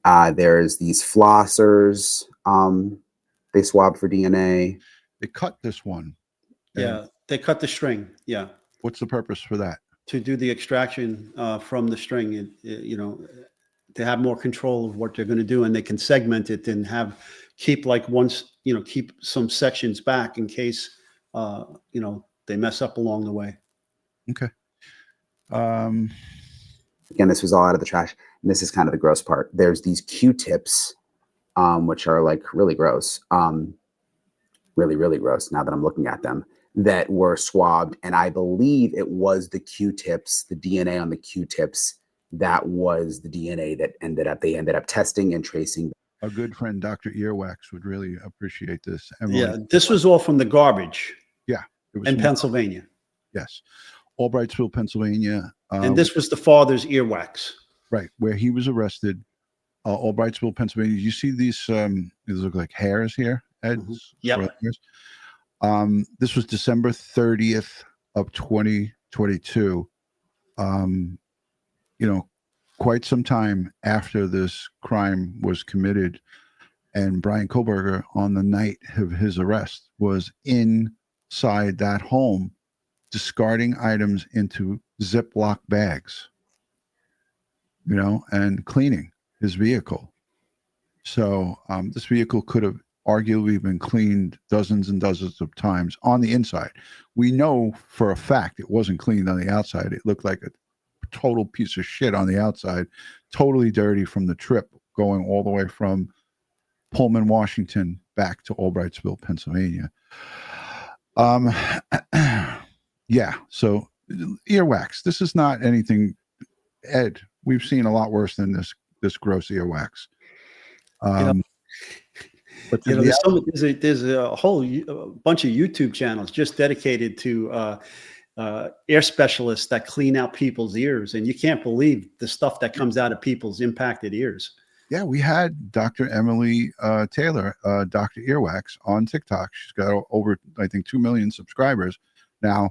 There's these flossers. They swabbed for DNA. They cut this one. Yeah, they cut the string. Yeah, What's the purpose for that? to do the extraction from the string, to have more control of what they're going to do, and they can segment it and keep some sections back in case they mess up along the way. Okay. Again, this was all out of the trash. And this is kind of the gross part. There's these Q-tips, which are like really gross. Really, really gross now that I'm looking at them, that were swabbed. And I believe it was the Q-tips, the DNA on the Q-tips, that was the DNA that they ended up testing and tracing. A good friend, Dr. Earwax, would really appreciate this. Yeah, this was all from the garbage. Yeah. It was in Pennsylvania. Yes. Albrightsville, Pennsylvania. And this was the father's earwax. Right, where he was arrested. Albrightsville, Pennsylvania. You see these look like hairs here, Ed? Mm-hmm. Yeah. This was December 30th of 2022. Quite some time after this crime was committed, and Bryan Kohberger, on the night of his arrest, was inside that home discarding items into Ziploc bags, and cleaning his vehicle. So this vehicle could have arguably been cleaned dozens and dozens of times on the inside. We know for a fact it wasn't cleaned on the outside. It looked like a total piece of shit on the outside, totally dirty from the trip going all the way from Pullman, Washington, back to Albrightsville, Pennsylvania. Yeah, so earwax. This is not anything, Ed. We've seen a lot worse than this gross earwax. But there's a whole bunch of YouTube channels just dedicated to ear specialists that clean out people's ears, and you can't believe the stuff that comes out of people's impacted ears. Yeah, we had Dr. Emily Taylor, Dr. Earwax, on TikTok. She's got over, I think, 2 million subscribers now.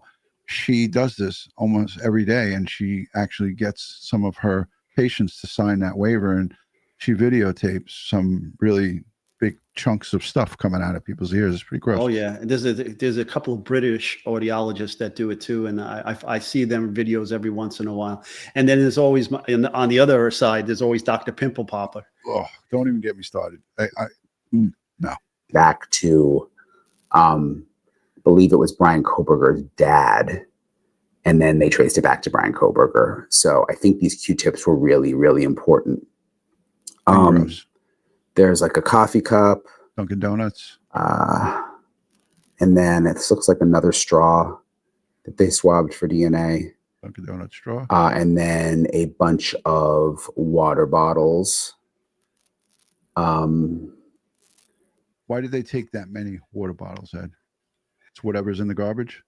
She does this almost every day, and she actually gets some of her patients to sign that waiver, and she videotapes some really big chunks of stuff coming out of people's ears. It's pretty gross. Oh yeah, and there's a couple of British audiologists that do it too, and I see them videos every once in a while. And then there's always on the other side, there's always Dr. Pimple Popper. Oh, don't even get me started. No. Back to, believe it was Bryan Kohberger's dad, and then they traced it back to Bryan Kohberger. So I think these Q-tips were really, really important. There's like a coffee cup, Dunkin' Donuts, and then it looks like another straw that they swabbed for DNA. Dunkin' Donuts straw, and then a bunch of water bottles. Why did they take that many water bottles, Ed? It's whatever's in the garbage.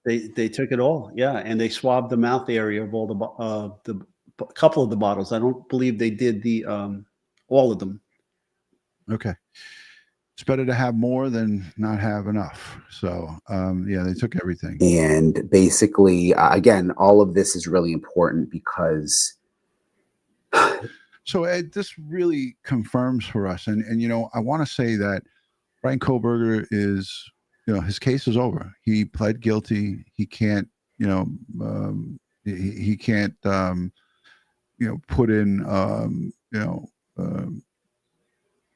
They took it all, yeah, and they swabbed the mouth area of all the couple of the bottles. I don't believe they did the all of them. Okay. It's better to have more than not have enough. So, yeah, they took everything. And basically, again, all of this is really important because. So, Ed, this really confirms for us. And I want to say that Bryan Kohberger is, his case is over. He pled guilty. He can't, he can't, put in,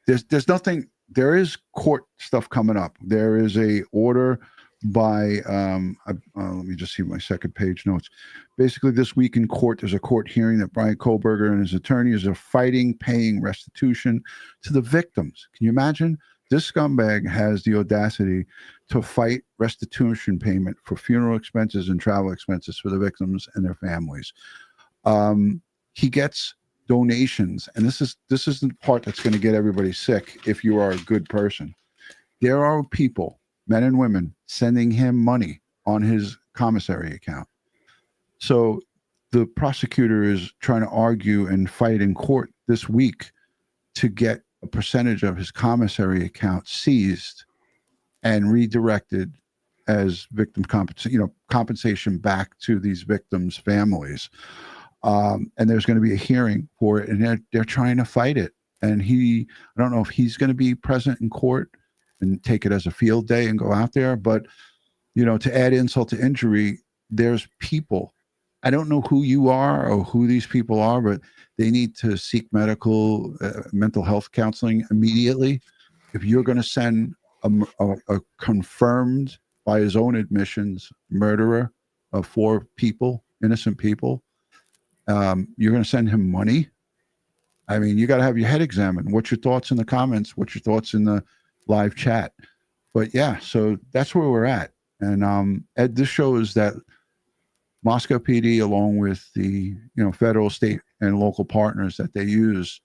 there's nothing. There is court stuff coming up. There is a order by let me just see my second page notes. Basically, this week in court, there's a court hearing that Bryan Kohberger and his attorneys are fighting paying restitution to the victims. Can you imagine? This scumbag has the audacity to fight restitution payment for funeral expenses and travel expenses for the victims and their families. He gets donations, and this is the part that's going to get everybody sick if you are a good person. There are people, men and women, sending him money on his commissary account. So the prosecutor is trying to argue and fight in court this week to get a percentage of his commissary account seized and redirected as victim compensation back to these victims' families. and there's going to be a hearing for it, and they're trying to fight it. And I don't know if he's going to be present in court and take it as a field day and go out there, but to add insult to injury, there's people. I don't know who you are or who these people are, but they need to seek mental health counseling immediately. If you're going to send a confirmed, by his own admissions, murderer of 4 people, innocent people, you're going to send him money. I mean, you got to have your head examined. What's your thoughts in the comments? What's your thoughts in the live chat? But yeah, so that's where we're at. And Ed, this shows that Moscow PD, along with the federal, state, and local partners that they use,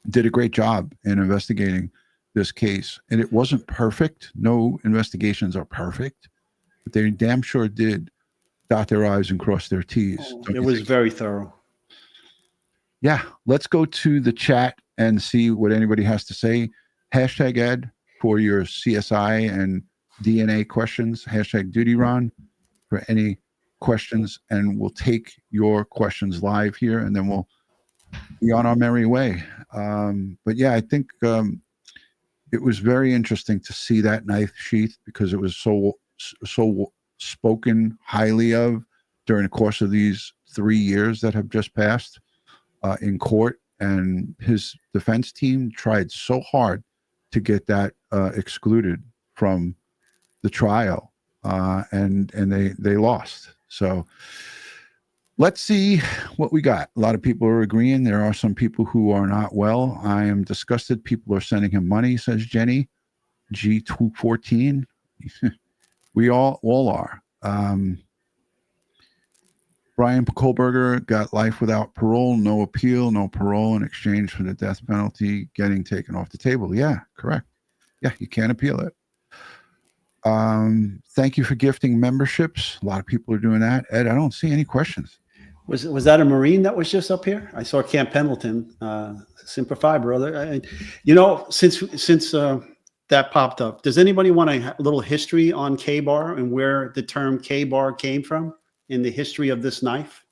did a great job in investigating this case. And it wasn't perfect. No investigations are perfect, but they damn sure did dot their I's and cross their T's. It was very thorough. Yeah, let's go to the chat and see what anybody has to say. Hashtag Ed for your CSI and DNA questions. Hashtag DutyRon for any questions, and we'll take your questions live here, and then we'll be on our merry way. But yeah, I think it was very interesting to see that knife sheath, because it was so spoken highly of during the course of these 3 years that have just passed in court. And his defense team tried so hard to get that excluded from the trial, and they lost. So let's see what we got. A lot of people are agreeing. There are some people who are not well. I am disgusted. People are sending him money, says Jenny G214. We all are. Bryan Kohberger got life without parole, no appeal, no parole in exchange for the death penalty getting taken off the table. Yeah, correct. Yeah, you can't appeal it. Thank you for gifting memberships. A lot of people are doing that. Ed, I don't see any questions. Was that a Marine that was just up here? I saw Camp Pendleton. Semper Fi, brother. Since that popped up, does anybody want a little history on K-bar and where the term K-bar came from in the history of this knife?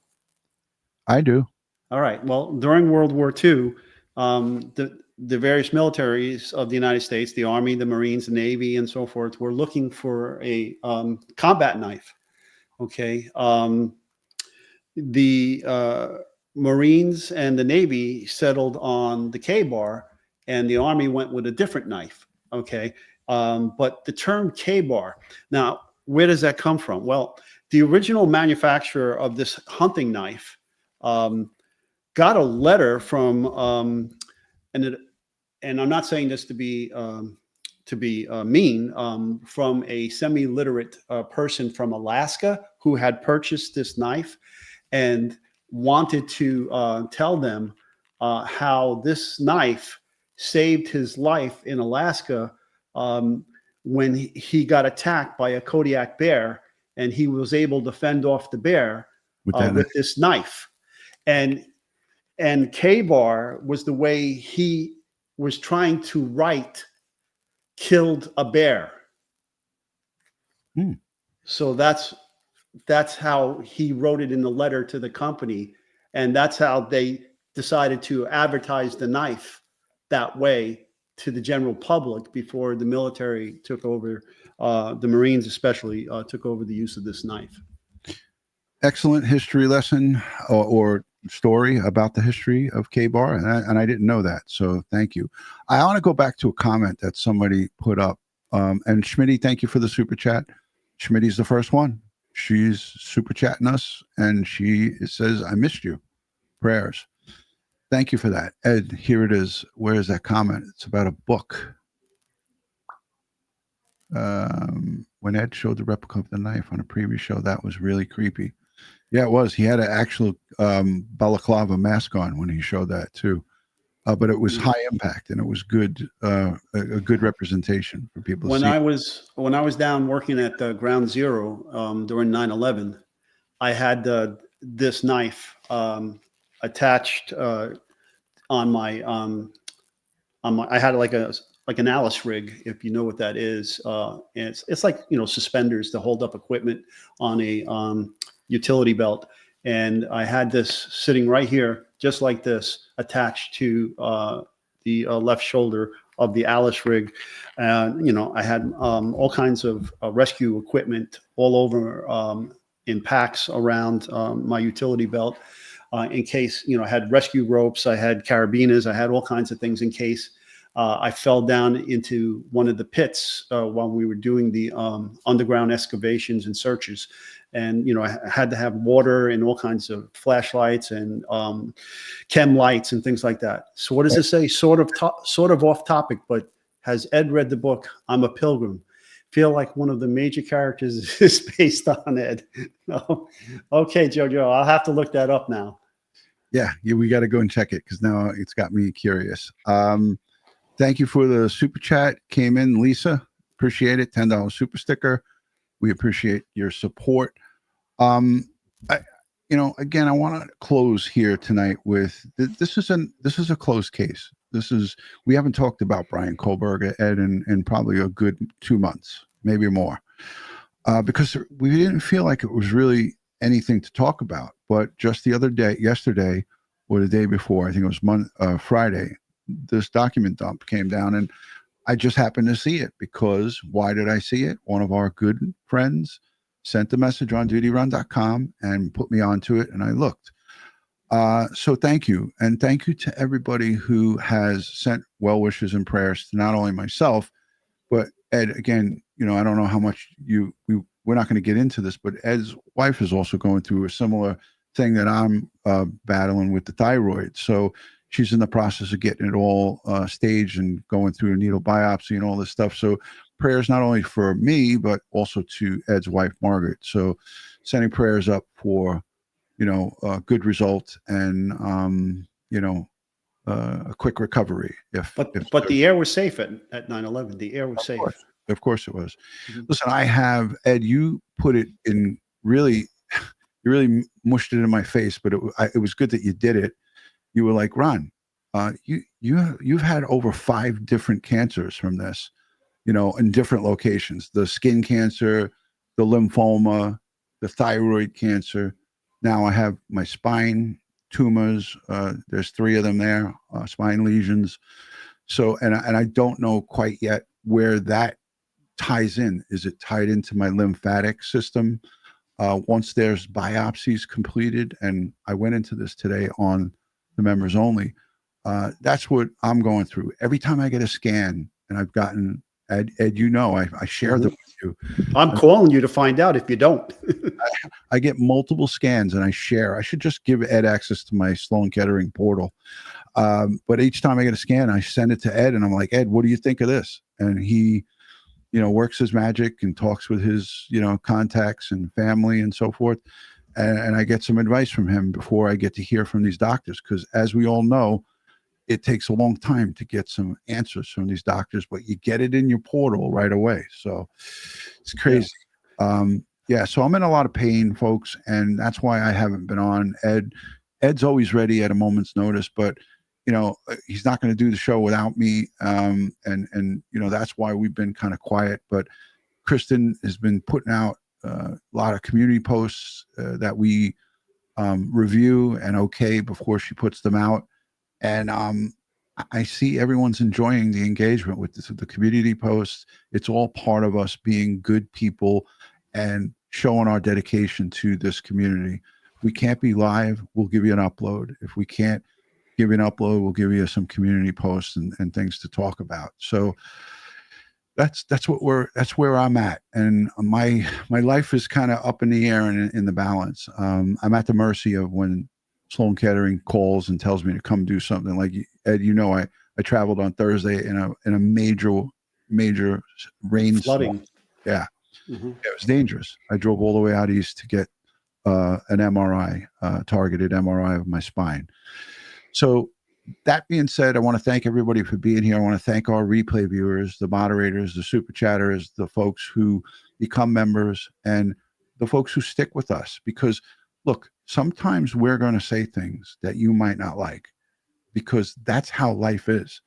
I do. All right. Well, during World War II, the various militaries of the United States, the Army, the Marines, the Navy, and so forth, were looking for a combat knife. Okay. The Marines and the Navy settled on the K-bar, and the Army went with a different knife. Okay. But the term K-bar, now, where does that come from? Well, the original manufacturer of this hunting knife got a letter from, and I'm not saying this to be mean, from a semi-literate person from Alaska who had purchased this knife and wanted to tell them how this knife saved his life in Alaska when he got attacked by a Kodiak bear, and he was able to fend off the bear with this knife. And K-bar was the way he was trying to write "killed a bear." So that's how he wrote it in the letter to the company, and that's how they decided to advertise the knife that way to the general public before the military took over, the Marines especially took over the use of this knife. Excellent history lesson or story about the history of K-bar, and I didn't know that, so thank you. I want to go back to a comment that somebody put up, and Schmitty, thank you for the super chat. Schmitty's the first one. She's super chatting us, and she says, "I missed you. Prayers." Thank you for that. Ed, here it is. Where is that comment? It's about a book. When Ed showed the replica of the knife on a previous show, that was really creepy. Yeah, it was. He had an actual balaclava mask on when he showed that too. But it was high impact, and it was good, a good representation for people to see. When I was down working at Ground Zero during 9/11, I had this knife attached on my I had like an Alice rig, if you know what that is. And it's like suspenders to hold up equipment on a utility belt. And I had this sitting right here, just like this, attached to the left shoulder of the Alice rig. You know, I had all kinds of rescue equipment all over in packs around my utility belt in case, you know, I had rescue ropes, I had carabiners, I had all kinds of things in case I fell down into one of the pits while we were doing the underground excavations and searches. And, you know, I had to have water and all kinds of flashlights and chem lights and things like that. So what does it say? Sort of off topic, but has Ed read the book, I'm a Pilgrim? Feel like one of the major characters is based on Ed. No. Okay, Jojo, I'll have to look that up now. Yeah, we got to go and check it because now it's got me curious. Thank you for the super chat. Came in, Lisa. Appreciate it. $10 super sticker. We appreciate your support. You know, again, I want to close here tonight with this is a closed case. We haven't talked about Bryan Kohberger, Ed, in probably a good 2 months, maybe more, because we didn't feel like it was really anything to talk about. But just yesterday or the day before, I think it was Friday, this document dump came down, and I just happened to see it because why did I see it? One of our good friends sent the message on DutyRon.com and put me onto it, and I looked. So thank you. And thank you to everybody who has sent well wishes and prayers to not only myself, but Ed. Again, you know, I don't know how much we're not going to get into this, but Ed's wife is also going through a similar thing that I'm battling with the thyroid. So she's in the process of getting it all staged and going through a needle biopsy and all this stuff. So prayers not only for me, but also to Ed's wife, Margaret. So sending prayers up for, you know, a good result and, you know, a quick recovery. But the air was safe at 9/11. The air was safe. Of course it was. Mm-hmm. Listen, Ed, you put it in really, you really mushed it in my face, but it was good that you did it. You were like, Ron, you've had over 5 different cancers from this, you know, in different locations, the skin cancer, the lymphoma, the thyroid cancer. Now I have my spine tumors. There's 3 of them there, spine lesions. So, and I don't know quite yet where that ties in. Is it tied into my lymphatic system? Once there's biopsies completed, and I went into this today on the members only, that's what I'm going through. Every time I get a scan, and I've gotten, Ed, you know, I share them with you. I'm calling you to find out if you don't. I get multiple scans and I share. I should just give Ed access to my Sloan Kettering portal. But each time I get a scan, I send it to Ed and I'm like, Ed, what do you think of this? And he, you know, works his magic and talks with his, you know, contacts and family and so forth. And I get some advice from him before I get to hear from these doctors. Because as we all know, it takes a long time to get some answers from these doctors, but you get it in your portal right away. So it's crazy. Yeah. So I'm in a lot of pain, folks. And that's why I haven't been on. Ed's always ready at a moment's notice, but you know, he's not going to do the show without me. And, you know, that's why we've been kind of quiet, but Kristen has been putting out a lot of community posts that we review and okay before she puts them out. And I see everyone's enjoying the engagement with the community posts. It's all part of us being good people and showing our dedication to this community. If we can't be live, we'll give you an upload. If we can't give you an upload, we'll give you some community posts and things to talk about. So that's where I'm at. And my life is kind of up in the air and in the balance. I'm at the mercy of when Sloan Kettering calls and tells me to come do something. Like Ed, you know, I traveled on Thursday in a major rainstorm. Flooding. Yeah. Mm-hmm. It was dangerous. I drove all the way out east to get an MRI, targeted MRI of my spine. So that being said, I want to thank everybody for being here. I want to thank our replay viewers, the moderators, the super chatters, the folks who become members, and the folks who stick with us. Because look, sometimes we're going to say things that you might not like, because that's how life is.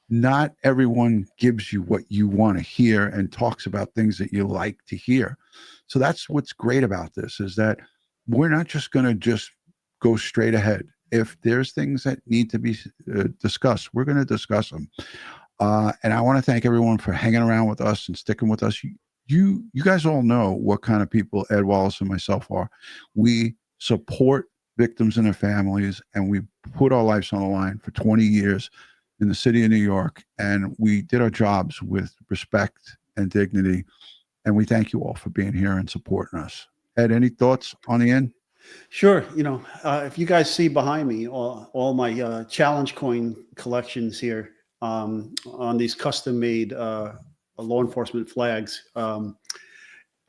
Not everyone gives you what you want to hear and talks about things that you like to hear. So that's what's great about this, is that we're not just going to just go straight ahead. If there's things that need to be discussed, we're going to discuss them. And I want to thank everyone for hanging around with us and sticking with us. You guys all know what kind of people Ed Wallace and myself are. We support victims and their families, and we put our lives on the line for 20 years in the city of New York, and we did our jobs with respect and dignity. And we thank you all for being here and supporting us. Ed, any thoughts on the end? Sure. If you guys see behind me, all my challenge coin collections here on these custom made law enforcement flags.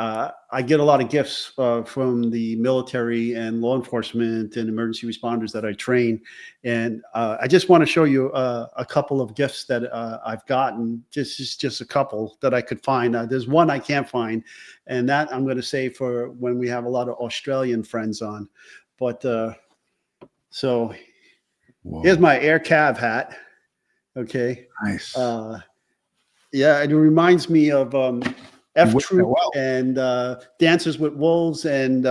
I get a lot of gifts from the military and law enforcement and emergency responders that I train. And I just want to show you a couple of gifts that I've gotten, just a couple that I could find. There's one I can't find, and that I'm going to save for when we have a lot of Australian friends on. But so Whoa. Here's my Air Cav hat. Okay. Nice. Yeah, it reminds me of F Troop well. and Dances with Wolves and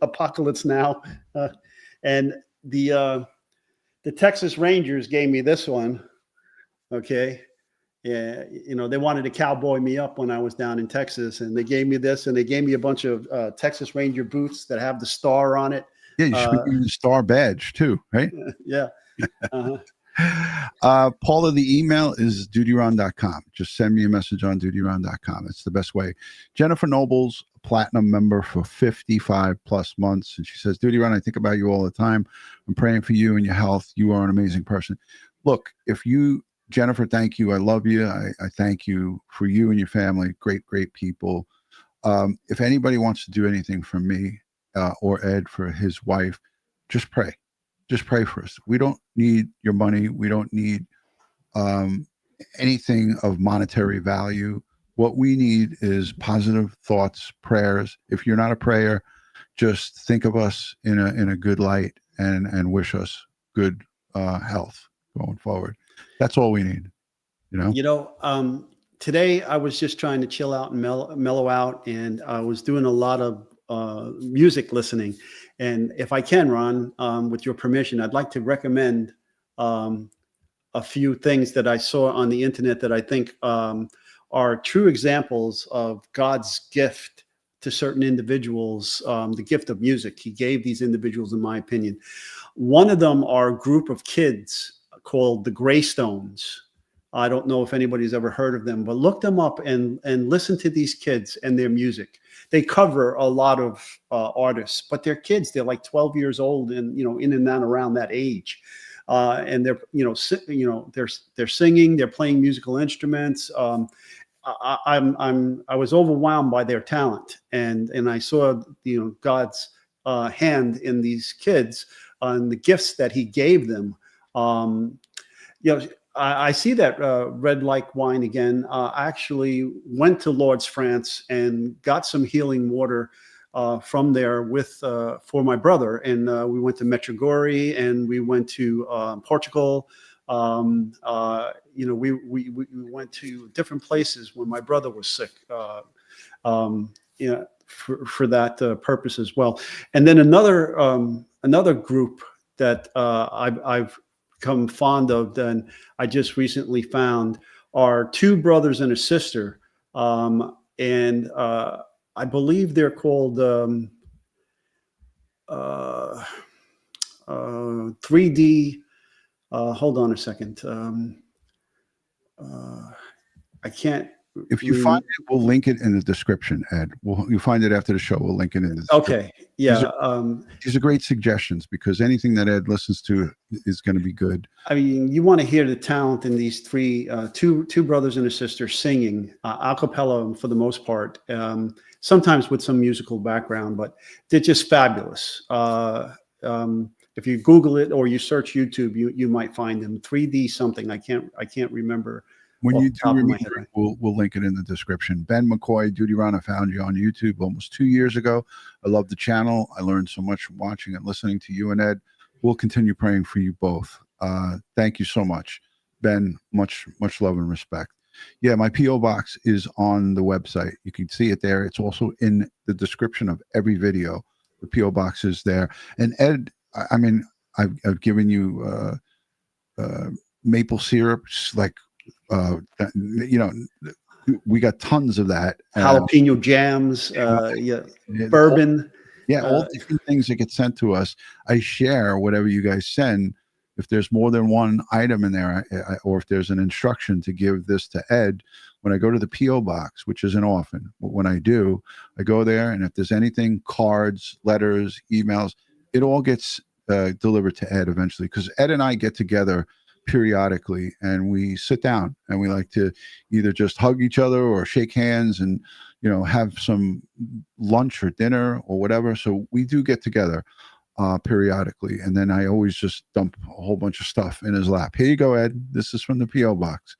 Apocalypse Now, and the Texas Rangers gave me this one. Okay, yeah, they wanted to cowboy me up when I was down in Texas, and they gave me this, and they gave me a bunch of Texas Ranger boots that have the star on it. Yeah, you should be using the star badge too, right? Yeah. Uh-huh. Paula, the email is DutyRon.com. Just send me a message on DutyRon.com. It's the best way. Jennifer Noble's a platinum member for 55 plus months. And she says, DutyRon, I think about you all the time. I'm praying for you and your health. You are an amazing person. Look, Jennifer, thank you. I love you. I thank you for you and your family. Great, great people. If anybody wants to do anything for me or Ed for his wife, just pray. Just pray for us. We don't need your money. We don't need anything of monetary value. What we need is positive thoughts, prayers. If you're not a prayer, just think of us in a good light and wish us good health going forward. That's all we need. Today I was just trying to chill out and mellow out, and I was doing a lot of music listening. And if I can, Ron, with your permission, I'd like to recommend a few things that I saw on the internet that I think are true examples of God's gift to certain individuals, the gift of music. He gave these individuals, in my opinion. One of them are a group of kids called the Greystones. I don't know if anybody's ever heard of them, but look them up and listen to these kids and their music. They cover a lot of artists, but they're kids. They're like 12 years old, and in and out around that age. And they're they're singing. They're playing musical instruments. I was overwhelmed by their talent, and I saw God's hand in these kids and the gifts that He gave them. I see that red like wine again. I actually went to Lourdes, France, and got some healing water from there for my brother. And we went to Medjugorje, and we went to Portugal. We went to different places when my brother was sick. For that purpose as well. And then another group that I've become fond of, then I just recently found, are two brothers and a sister, and I believe they're called 3D. Hold on a second. I can't. If you find it, we'll link it in the description, Ed. You'll find it after the show. We'll link it in the description. Okay. Yeah. These are great suggestions, because anything that Ed listens to is going to be good. I mean, you want to hear the talent in these two brothers and a sister singing a cappella for the most part, sometimes with some musical background, but they're just fabulous. If you Google it or you search YouTube, you might find them. 3D something. I can't remember. When you do remember, we'll link it in the description. Ben McCoy, DutyRon, I found you on YouTube almost 2 years ago. I love the channel. I learned so much from watching and listening to you and Ed. We'll continue praying for you both. Thank you so much, Ben. Much love and respect. Yeah, my P.O. box is on the website. You can see it there. It's also in the description of every video. The P.O. box is there. And Ed, I mean, I've given you maple syrup, like, you know, we got tons of that. Jalapeno jams, Yeah, bourbon. all different things that get sent to us. I share whatever you guys send. If there's more than one item in there, or if there's an instruction to give this to Ed, when I go to the P.O. box, which isn't often, but when I do, I go there, and if there's anything, cards, letters, emails, it all gets delivered to Ed eventually, because Ed and I get together periodically, and we sit down, and we like to either just hug each other or shake hands and, you know, have some lunch or dinner or whatever. So we do get together periodically, and then I always just dump a whole bunch of stuff in his lap. Here you go, Ed. This is from the P.O. box.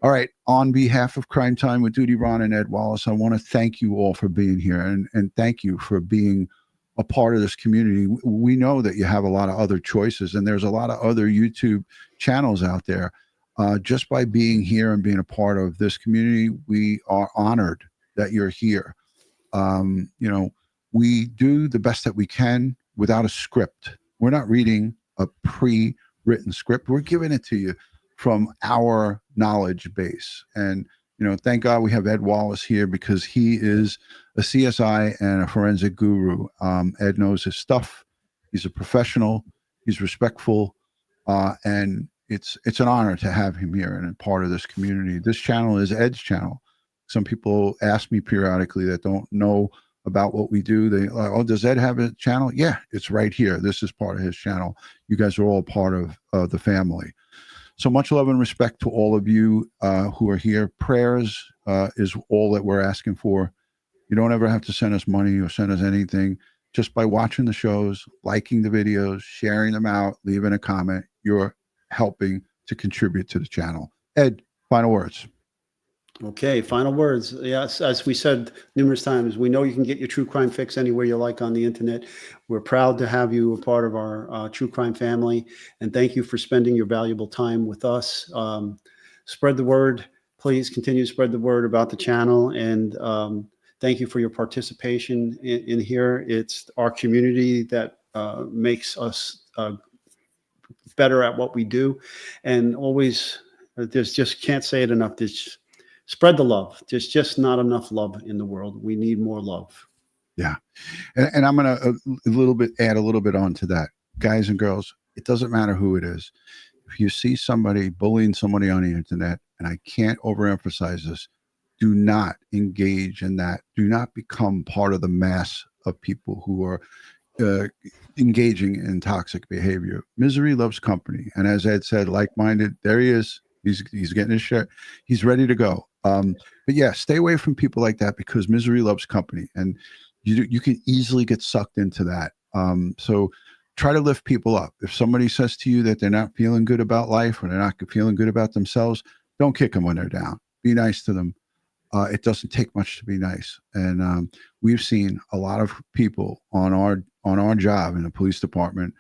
All right. On behalf of Crime Time with DutyRon and Ed Wallace, I want to thank you all for being here, and thank you for being a part of this community. We know that you have a lot of other choices, and there's a lot of other YouTube channels out there. Just by being here and being a part of this community, we are honored that you're here. You know, we do the best that we can without a script. We're not reading a pre-written script. We're giving it to you from our knowledge base. And, you know, thank God we have Ed Wallace here, because he is a CSI and a forensic guru. Ed knows his stuff. He's a professional. He's respectful. And it's an honor to have him here and a part of this community. This channel is Ed's channel. Some people ask me periodically that don't know about what we do. They like, oh, does Ed have a channel? Yeah, it's right here. This is part of his channel. You guys are all part of the family. So much love and respect to all of you who are here. Prayers is all that we're asking for. You don't ever have to send us money or send us anything. Just by watching the shows, liking the videos, sharing them out, leaving a comment, you're helping to contribute to the channel. Ed, final words. Okay, final words. Yes, as we said numerous times, we know you can get your true crime fix anywhere you like on the internet. We're proud to have you a part of our true crime family, and thank you for spending your valuable time with us. Spread the word. Please continue to spread the word about the channel, and thank you for your participation in here. It's our community that makes us better at what we do, and always, there's just can't say it enough. Spread the love. There's just not enough love in the world. We need more love. Yeah. And I'm going to add a little bit on to that. Guys and girls, it doesn't matter who it is. If you see somebody bullying somebody on the internet, and I can't overemphasize this, do not engage in that. Do not become part of the mass of people who are engaging in toxic behavior. Misery loves company. And as Ed said, like-minded, there he is. He's getting his share. He's ready to go. But yeah, stay away from people like that, because misery loves company, and you can easily get sucked into that. So try to lift people up. If somebody says to you that they're not feeling good about life, or they're not feeling good about themselves, don't kick them when they're down. Be nice to them. It doesn't take much to be nice. And we've seen a lot of people on our job in the police department,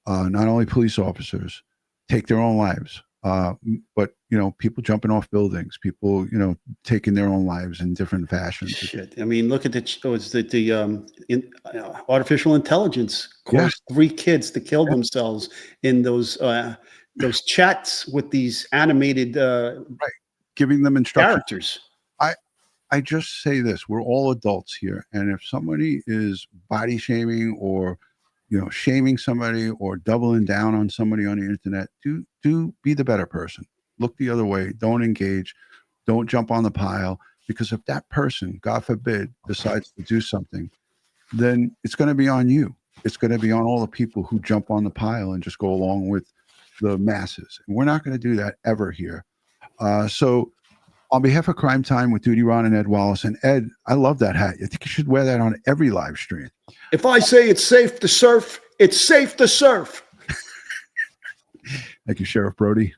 not only police officers, take their own lives. But you know, people jumping off buildings, people, you know, taking their own lives in different fashions. Shit. I mean, look at artificial intelligence caused 3 kids to kill themselves in those chats with these animated Giving them instructions. characters. I just say this: we're all adults here, and if somebody is body shaming, or you know, shaming somebody, or doubling down on somebody on the internet, do be the better person. Look the other way. Don't engage. Don't jump on the pile, because if that person, God forbid, decides to do something, then it's going to be on you. It's going to be on all the people who jump on the pile and just go along with the masses. And we're not going to do that ever here. So on behalf of Crime Time with DutyRon and Ed Wallace, and Ed, I love that hat. I think you should wear that on every live stream. If I say it's safe to surf, it's safe to surf. Thank you, Sheriff Brody.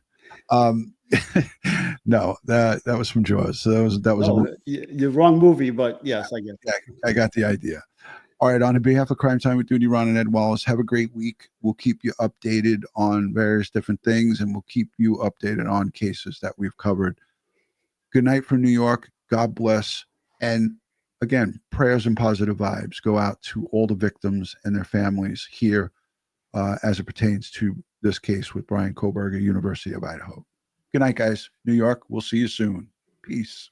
No, that was from Jaws. So that was the wrong movie, but yes, I get it. Yeah, I got the idea. All right, on behalf of Crime Time with DutyRon and Ed Wallace, have a great week. We'll keep you updated on various different things, and we'll keep you updated on cases that we've covered. Good night from New York. God bless. And again, prayers and positive vibes go out to all the victims and their families here as it pertains to this case with Bryan Kohberger, University of Idaho. Good night, guys. New York, we'll see you soon. Peace.